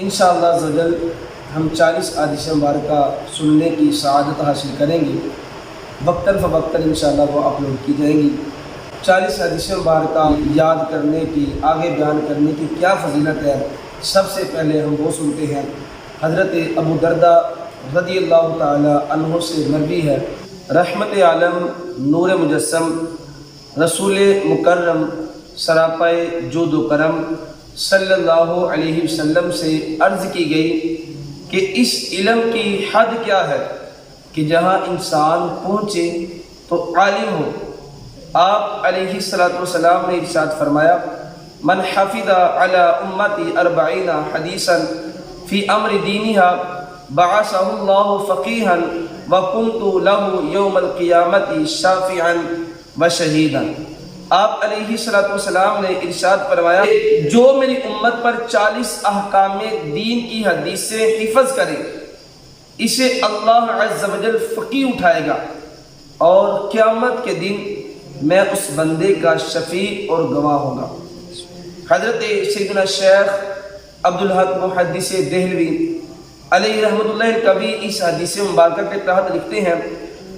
انشاءاللہ عزوجل ہم 40 احادیث مبارکہ سننے کی سعادت حاصل کریں گے، وقتاً فوقتاً انشاءاللہ وہ اپلوڈ کی جائیں گی۔ 40 حدیث مبارکہ یاد کرنے کی، آگے بیان کرنے کی کیا فضیلت ہے، سب سے پہلے ہم وہ سنتے ہیں۔ حضرت ابو دردہ رضی اللہ تعالی عنہ سے مروی ہے، رحمت عالم نور مجسم رسول مکرم سراپائے جود و کرم صلی اللہ علیہ وسلم سے عرض کی گئی کہ اس علم کی حد کیا ہے کہ جہاں انسان پہنچے تو عالم ہو۔ آپ علیہ السلام نے ارشاد فرمایا، من حفظ علی امتی 40 حدیثا فی امر دینہا بعثہ اللہ فقیہا وکنت لہ یوم القیامت شافعا وشہیدا۔ آپ علیہ السلام نے ارشاد فرمایا، جو میری امت پر 40 احکام دین کی حدیثیں حفظ کرے اسے اللہ عز و جل فقیہ اٹھائے گا اور قیامت کے دن میں اس بندے کا شفیع اور گواہ ہوگا۔ حضرت سیدنا شیخ عبدالحق محدث دہلوی علیہ رحمۃ اللہ الکبی اس حدیث مبارکہ کے تحت لکھتے ہیں،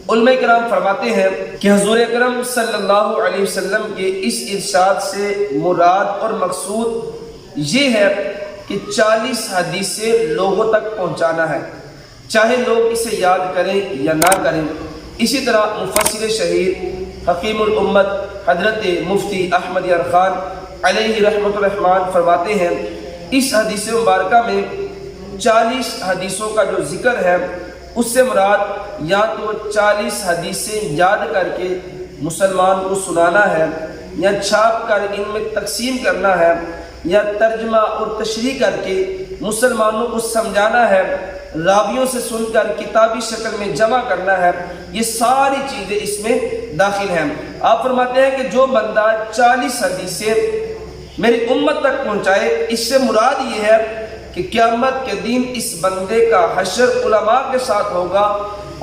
علماء کرام فرماتے ہیں کہ حضور اکرم صلی اللہ علیہ وسلم کے اس ارشاد سے مراد اور مقصود یہ ہے کہ 40 حدیثیں لوگوں تک پہنچانا ہے، چاہے لوگ اسے یاد کریں یا نہ کریں۔ اسی طرح مفسر شہیر حکیم الامت حضرت مفتی احمد یار خان علیہ رحمۃ الرحمن فرماتے ہیں، اس حدیث مبارکہ میں 40 حدیثوں کا جو ذکر ہے اس سے مراد یا تو 40 حدیثیں یاد کر کے مسلمان کو سنانا ہے، یا چھاپ کر ان میں تقسیم کرنا ہے، یا ترجمہ اور تشریح کر کے مسلمانوں کو سمجھانا ہے، راویوں سے سن کر کتابی شکل میں جمع کرنا ہے۔ یہ ساری چیزیں اس میں داخل ہیں۔ آپ فرماتے ہیں کہ جو بندہ 40 حدیثیں میری امت تک پہنچائے، اس سے مراد یہ ہے کہ قیامت کے دن اس بندے کا حشر علماء کے ساتھ ہوگا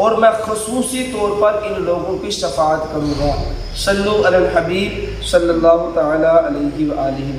اور میں خصوصی طور پر ان لوگوں کی شفاعت کروں گا۔ صلو علی الحبیب صلی اللہ تعالی علیہ وآلہ